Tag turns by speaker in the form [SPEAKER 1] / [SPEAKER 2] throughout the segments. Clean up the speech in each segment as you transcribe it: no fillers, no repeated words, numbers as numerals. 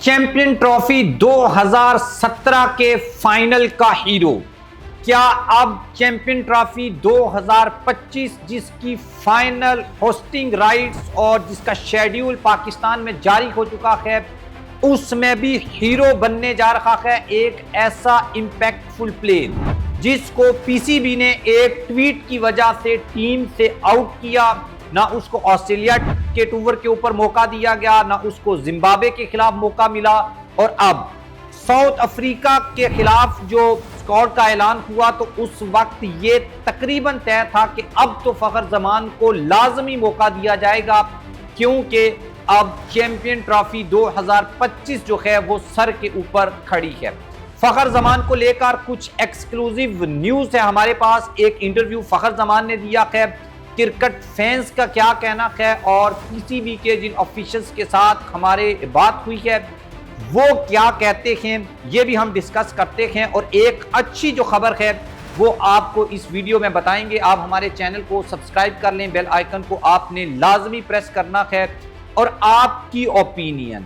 [SPEAKER 1] Champion trophy 2017 के final का hero क्या अब चैंपियन ट्रॉफी 2025 जिसकी फाइनल होस्टिंग राइट्स और जिसका शेड्यूल पाकिस्तान में जारी हो चुका है, उसमें भी हीरो बनने जा रहा है एक ऐसा इंपैक्टफुल प्लेयर जिसको पीसीबी ने एक ट्वीट की वजह से टीम से आउट किया। ना उसको ऑस्ट्रेलिया के टूर के ऊपर मौका दिया गया, ना उसको जिम्बाब्वे के खिलाफ मौका मिला, और अब साउथ अफ्रीका के खिलाफ जो स्क्वाड का ऐलान हुआ तो उस वक्त ये तकरीबन तय था कि अब तो फखर जमान को लाजमी मौका दिया जाएगा, क्योंकि अब चैंपियन ट्रॉफी 2025 जो है वो सर के ऊपर खड़ी है। फखर जमान को लेकर कुछ एक्सक्लूसिव न्यूज है हमारे पास। एक इंटरव्यू फखर जमान ने दिया है, क्रिकेट फैंस का क्या कहना है और पीसीबी के जिन ऑफिशियल्स के साथ हमारे बात हुई है वो क्या कहते हैं, ये भी हम डिस्कस करते हैं। और एक अच्छी जो खबर है वो आपको इस वीडियो में बताएंगे। आप हमारे चैनल को सब्सक्राइब कर लें, बेल आइकन को आपने लाजमी प्रेस करना है। और आपकी ओपिनियन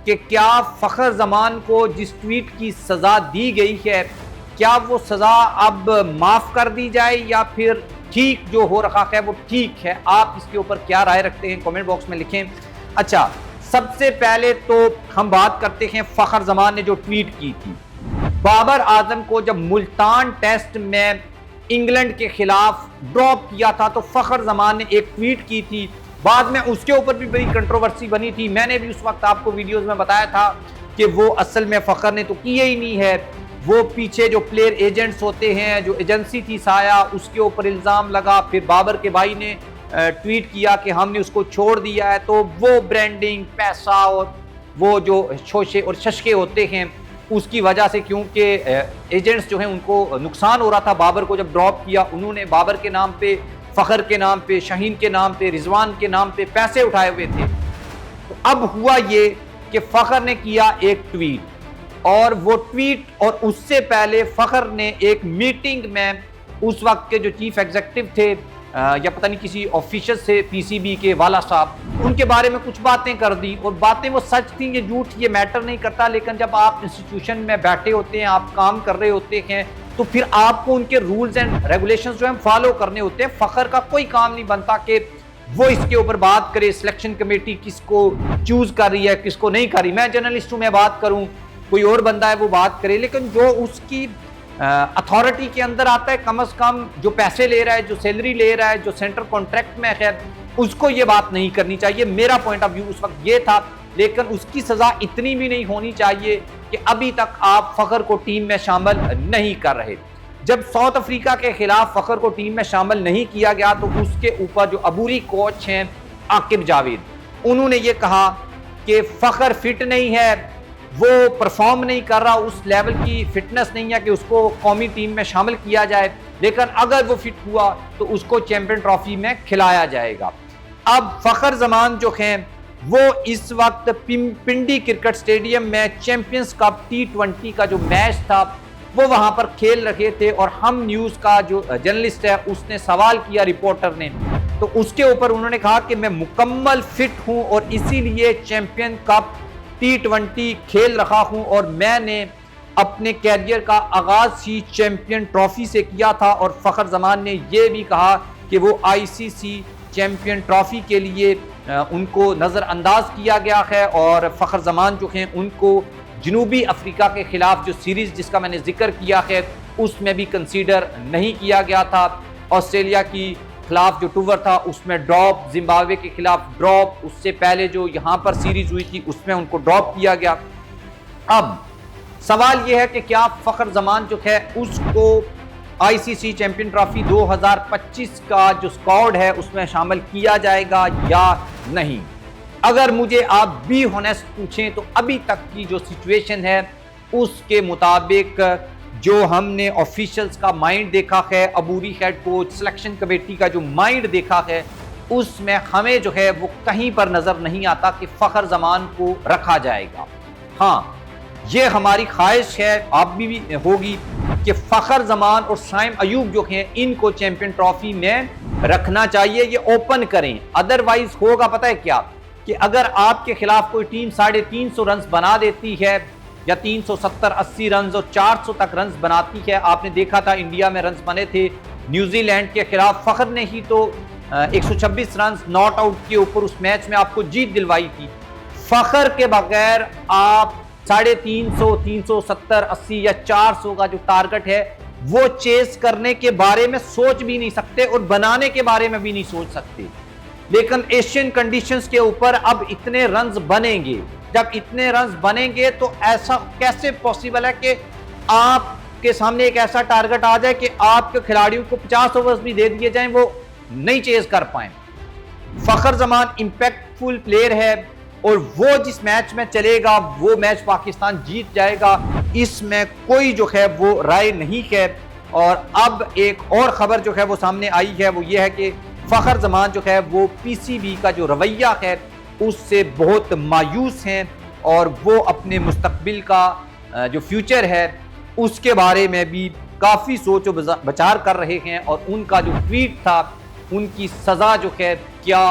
[SPEAKER 1] कि क्या फखर जमान को जिस ट्वीट की सज़ा दी गई है, क्या वो सज़ा अब माफ़ कर दी जाए या फिर ठीक जो हो रखा है वो ठीक है? आप इसके ऊपर क्या राय रखते हैं, कमेंट बॉक्स में लिखें। अच्छा, सबसे पहले तो हम बात करते हैं फखर जमान ने जो ट्वीट की थी। बाबर आजम को जब मुल्तान टेस्ट में इंग्लैंड के खिलाफ ड्रॉप किया था तो फखर जमान ने एक ट्वीट की थी। बाद में उसके ऊपर भी बड़ी कंट्रोवर्सी बनी थी। मैंने भी उस वक्त आपको वीडियोस में बताया था कि वो असल में फखर ने तो किया ही नहीं है, वो पीछे जो प्लेयर एजेंट्स होते हैं, जो एजेंसी थी साया, उसके ऊपर इल्ज़ाम लगा। फिर बाबर के भाई ने ट्वीट किया कि हमने उसको छोड़ दिया है। तो वो ब्रांडिंग, पैसा और वो जो शोशे और शशके होते हैं उसकी वजह से, क्योंकि एजेंट्स जो हैं उनको नुकसान हो रहा था। बाबर को जब ड्रॉप किया उन्होंने बाबर के नाम पे, फ़खर के नाम पे, शाहीन के नाम पे, रिजवान के नाम पे पैसे उठाए हुए थे। तो अब हुआ ये कि फ़खर ने किया एक ट्वीट, और वो ट्वीट और उससे पहले फखर ने एक मीटिंग में उस वक्त के जो चीफ एग्जीक्यूटिव थे या पता नहीं किसी ऑफिशियल से पीसीबी के वाला साहब, उनके बारे में कुछ बातें कर दी। और बातें वो सच थी, ये झूठ, ये मैटर नहीं करता। लेकिन जब आप इंस्टीट्यूशन में बैठे होते हैं, आप काम कर रहे होते हैं, तो फिर आपको उनके रूल्स एंड रेगुलेशंस जो है फॉलो करने होते हैं। फखर का कोई काम नहीं बनता कि वो इसके ऊपर बात करे, सिलेक्शन कमेटी किसको चूज कर रही है, किसको नहीं कर रही। मैं जर्नलिस्ट हूँ, मैं बात करूँ, कोई और बंदा है वो बात करे, लेकिन जो उसकी अथॉरिटी के अंदर आता है, कम से कम जो पैसे ले रहा है, जो सैलरी ले रहा है, जो सेंटर कॉन्ट्रैक्ट में है, उसको ये बात नहीं करनी चाहिए। मेरा पॉइंट ऑफ व्यू उस वक्त ये था। लेकिन उसकी सज़ा इतनी भी नहीं होनी चाहिए कि अभी तक आप फखर को टीम में शामिल नहीं कर रहे। जब साउथ अफ्रीका के खिलाफ फखर को टीम में शामिल नहीं किया गया तो उसके ऊपर जो अबूरी कोच हैं आकिब जावेद, उन्होंने ये कहा कि फखर फिट नहीं है, वो परफॉर्म नहीं कर रहा, उस लेवल की फिटनेस नहीं है कि उसको कौमी टीम में शामिल किया जाए, लेकिन अगर वो फिट हुआ तो उसको चैंपियन ट्रॉफी में खिलाया जाएगा। अब फखर जमान जो हैं वो इस वक्त पिंडी क्रिकेट स्टेडियम में चैंपियंस कप T20 का जो मैच था वो वहां पर खेल रहे थे, और हम न्यूज़ का जो जर्नलिस्ट है उसने सवाल किया रिपोर्टर ने, तो उसके ऊपर उन्होंने कहा कि मैं मुकम्मल फिट हूं और इसीलिए चैंपियन कप T20 खेल रहा हूं, और मैंने अपने कैरियर का आगाज ही चैंपियन ट्रॉफी से किया था। और फखर जमान ने यह भी कहा कि वो आईसीसी चैंपियन ट्रॉफी के लिए उनको नज़रअंदाज किया गया है, और फखर जमान जो हैं उनको जनूबी अफ्रीका के खिलाफ जो सीरीज़ जिसका मैंने जिक्र किया है उसमें भी कंसीडर नहीं किया गया था। ऑस्ट्रेलिया की खिलाफ जो टूर था उसमें ड्रॉप, जिम्बाब्वे के खिलाफ ड्रॉप, उससे पहले जो यहाँ पर सीरीज हुई थी उसमें उनको ड्रॉप किया गया। अब सवाल यह है कि क्या फखर जमान जो है उसको आईसीसी चैंपियन ट्रॉफी 2025 का जो स्क्वाड है उसमें शामिल किया जाएगा या नहीं। अगर मुझे आप बी ऑनेस्ट पूछें तो अभी तक की जो सिचुएशन है उसके मुताबिक जो हमने ऑफिशियल्स का माइंड देखा है, अबूरी हेड कोच, सिलेक्शन कमेटी का जो माइंड देखा है, उसमें हमें जो है वो कहीं पर नज़र नहीं आता कि फखर जमान को रखा जाएगा। हाँ, ये हमारी ख्वाहिश है, आप भी होगी, कि फखर जमान और साइम अयूब जो हैं इनको चैंपियन ट्रॉफी में रखना चाहिए, ये ओपन करें। अदरवाइज होगा पता है क्या, कि अगर आपके खिलाफ कोई टीम 350 रन बना देती है या 370-80 रन और 400 तक रन बनाती है, आपने देखा था इंडिया में रन बने थे न्यूजीलैंड के खिलाफ, फखर ने ही तो 126 रन नॉट आउट के ऊपर उस मैच में आपको जीत दिलवाई थी। फखर के बगैर आप 350, 370, 80 या 400 का जो टारगेट है वो चेस करने के बारे में सोच भी नहीं सकते और बनाने के बारे में भी नहीं सोच सकते। लेकिन एशियन कंडीशंस के ऊपर अब इतने रन्स बनेंगे, जब इतने रन्स बनेंगे तो ऐसा कैसे पॉसिबल है कि आपके सामने एक ऐसा टारगेट आ जाए कि आपके खिलाड़ियों को 50 ओवर्स भी दे दिए जाएं, वो नहीं चेज कर पाए। फखर जमान इंपैक्टफुल प्लेयर है और वो जिस मैच में चलेगा वो मैच पाकिस्तान जीत जाएगा, इसमें कोई जो है वो राय नहीं है। और अब एक और खबर जो है वो सामने आई है, वो ये है कि फखर जमान जो है वो पीसीबी का जो रवैया है उससे बहुत मायूस हैं और वो अपने मुस्तकबिल का जो फ्यूचर है उसके बारे में भी काफ़ी सोच विचार कर रहे हैं। और उनका जो ट्वीट था, उनकी सज़ा जो है क्या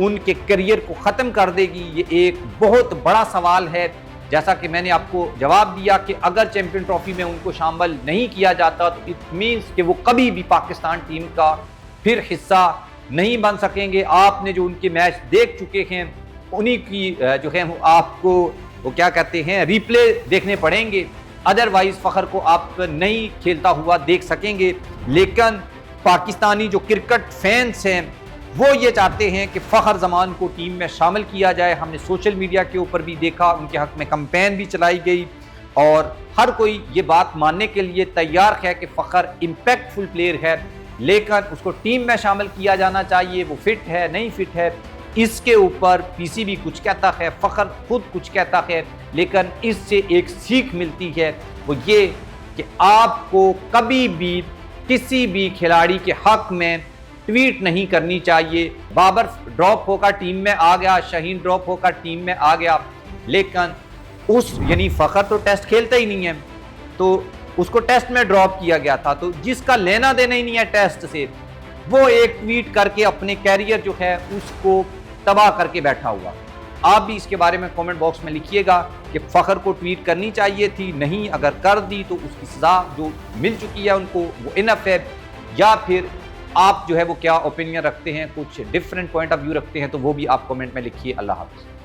[SPEAKER 1] उनके करियर को ख़त्म कर देगी, ये एक बहुत बड़ा सवाल है। जैसा कि मैंने आपको जवाब दिया कि अगर चैंपियन ट्रॉफी में उनको शामिल नहीं किया जाता तो इट मीन्स कि वो कभी भी पाकिस्तान टीम का फिर हिस्सा नहीं बन सकेंगे। आपने जो उनके मैच देख चुके हैं उन्हीं की जो है आपको वो क्या कहते हैं रिप्ले देखने पड़ेंगे, अदरवाइज फ़खर को आप नहीं खेलता हुआ देख सकेंगे। लेकिन पाकिस्तानी जो क्रिकेट फैंस हैं वो ये चाहते हैं कि फ़खर जमान को टीम में शामिल किया जाए। हमने सोशल मीडिया के ऊपर भी देखा, उनके हक़ में कैंपेन भी चलाई गई और हर कोई ये बात मानने के लिए तैयार है कि फ़खर इम्पैक्टफुल प्लेयर है, लेकिन उसको टीम में शामिल किया जाना चाहिए। वो फिट है नहीं फिट है इसके ऊपर पीसीबी कुछ कहता है, फ़खर खुद कुछ कहता है, लेकिन इससे एक सीख मिलती है, वो ये कि आपको कभी भी किसी भी खिलाड़ी के हक़ में ट्वीट नहीं करनी चाहिए। बाबर ड्रॉप होकर टीम में आ गया, शाहीन ड्रॉप होकर टीम में आ गया, लेकिन उस यानी फ़खर तो टेस्ट खेलता ही नहीं है तो उसको टेस्ट में ड्रॉप किया गया था, तो जिसका लेना देना ही नहीं है टेस्ट से वो एक ट्वीट करके अपने कैरियर जो है उसको तबाह करके बैठा हुआ। आप भी इसके बारे में कमेंट बॉक्स में लिखिएगा कि फ़खर को ट्वीट करनी चाहिए थी, नहीं अगर कर दी तो उसकी सज़ा जो मिल चुकी है उनको वो इनफ है, या फिर आप जो है वो क्या ओपिनियन रखते हैं, कुछ डिफरेंट पॉइंट ऑफ व्यू रखते हैं तो वो भी आप कमेंट में लिखिए। अल्लाह हाफ़िज़।